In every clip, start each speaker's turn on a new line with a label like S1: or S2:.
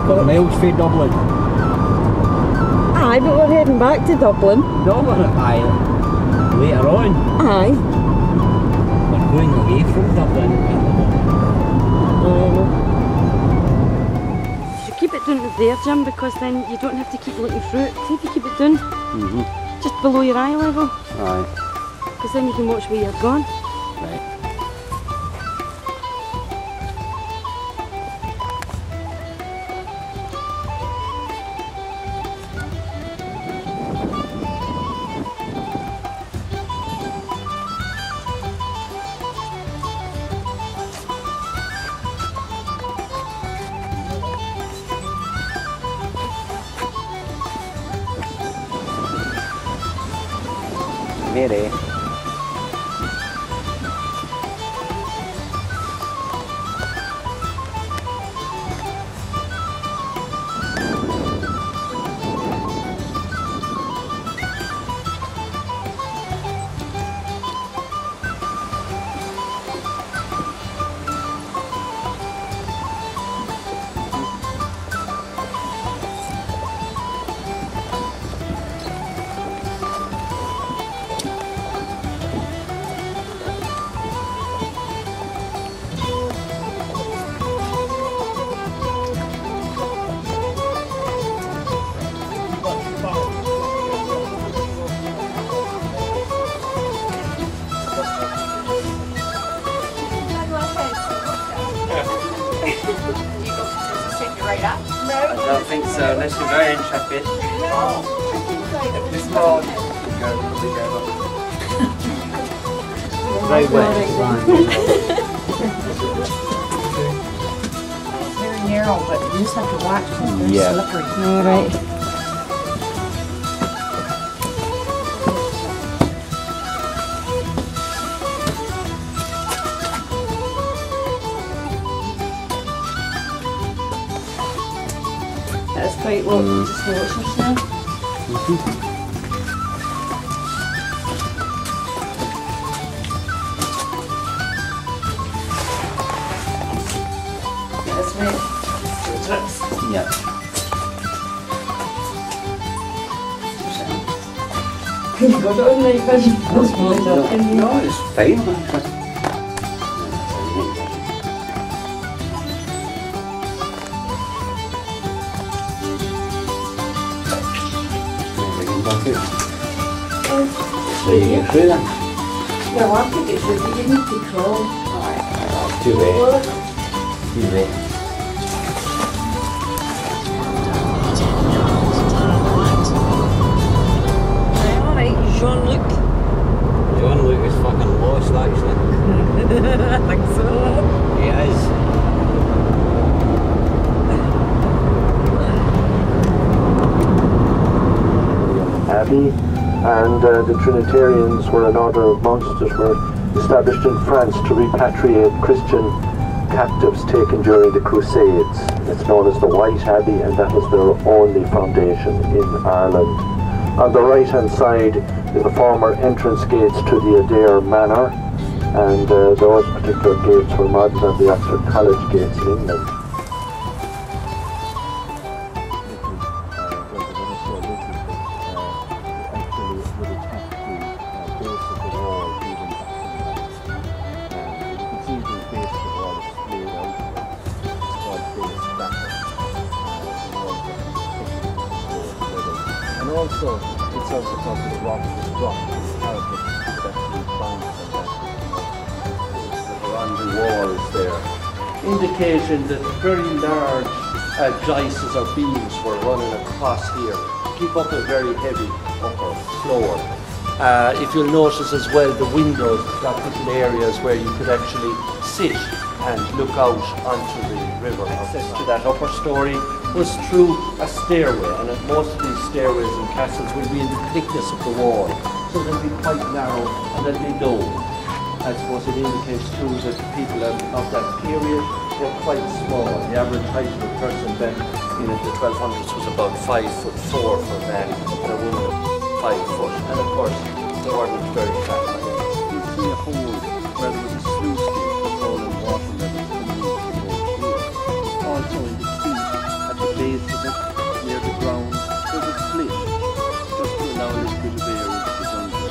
S1: But miles from Dublin.
S2: Aye, but we're heading back to Dublin.
S1: Dublin, aye. Later on.
S2: Aye.
S1: We're going away from Dublin.
S2: So keep it down to there, Jim, because then you don't have to keep looking through it. See if you keep it down, just below your eye level.
S1: Aye.
S2: Because then you can watch where you're going.
S1: Right. Mary.
S3: I don't think so, unless you're very intrepid. This morning, go together. Very wet.
S4: It's very narrow, but you just have to watch because it's very slippery.
S2: Alright. That's quite low. Just watch this now. That's right. The drips.
S1: Yeah.
S2: Can you go down like that?
S1: No, it's fine. So you get through them?
S2: Yeah, well, I think it's really, you need to crawl.
S1: Alright, too late. Too late.
S2: Alright, Jean-Luc.
S1: Jean-Luc is fucking lost actually.
S2: I think so.
S1: He is.
S5: Abbey, and the Trinitarians were an order of monks that were established in France to repatriate Christian captives taken during the Crusades. It's known as the White Abbey, and that was their only foundation in Ireland. On the right hand side is the former entrance gates to the Adair Manor, and those particular gates were modelled on the Oxford College gates in England. And also, it's out the top of the rock, the rock, around the walls there, indicating that very large joists or beams were running across here to keep up a very heavy upper floor. If you'll notice as well, the windows got little areas where you could actually sit and look out onto the river. Access to that upper story was through a stairway, and most of these stairways and castles will be in the thickness of the wall, so they'll be quite narrow and they'll be low. I suppose it indicates too that the people of that period were quite small. The average height of a person then in the 1200s was about 5'4" for a man and a woman 5 foot, and of course they weren't very fat. You see a hole where there was a sluice gate controlling water levels coming into the road here. Also in the quay at the
S6: allow a little bit of air into the dungeon.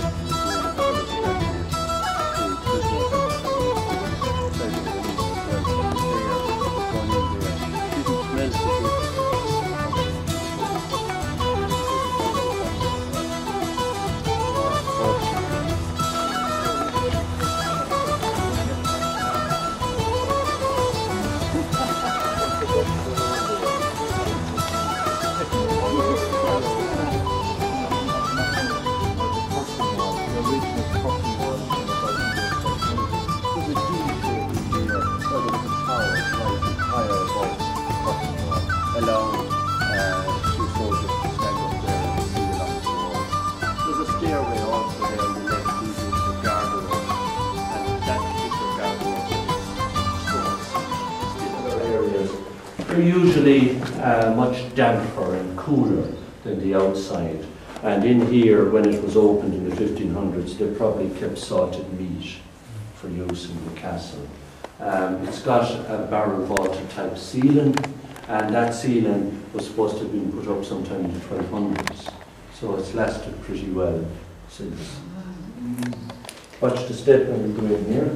S5: They're usually much damper and cooler than the outside. And in here, when it was opened in the 1500s, they probably kept salted meat for use in the castle. It's got a barrel vaulted type ceiling, and that ceiling was supposed to have been put up sometime in the 1200s. So it's lasted pretty well since. Watch the step when we go in here.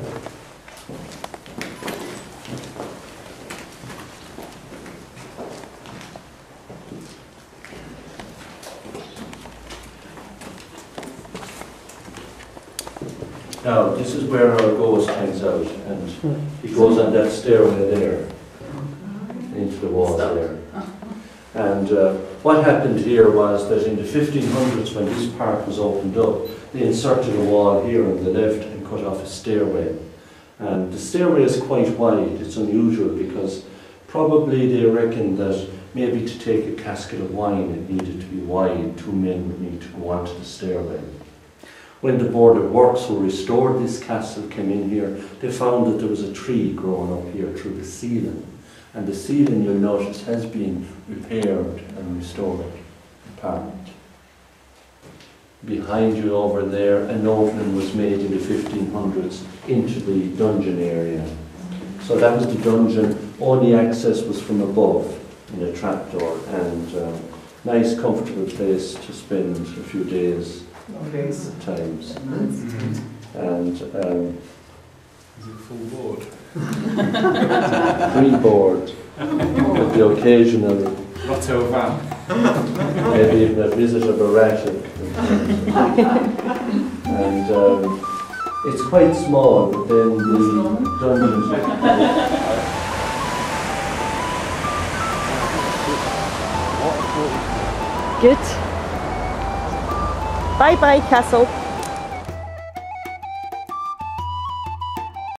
S5: Now, this is where our ghost hangs out, and he goes on that stairway there, into the wall there. And what happened here was that in the 1500s, when this part was opened up, they inserted a wall here on the left and cut off a stairway. And the stairway is quite wide. It's unusual because probably they reckon that maybe to take a casket of wine it needed to be wide. 2 men would need to go onto the stairway. When the Board of Works who restored this castle came in here, they found that there was a tree growing up here through the ceiling. And the ceiling, you'll notice, has been repaired and restored apart. Behind you over there, an opening was made in the 1500s into the dungeon area. So that was the dungeon. Only access was from above in a trapdoor, and nice, comfortable place to spend a few days. At times. And
S1: is it full board?
S5: Free board with the occasional
S1: Lotto van.
S5: maybe even a visit of a ratchet. And it's quite small, but then the dungeons.
S2: Good. Bye bye, castle.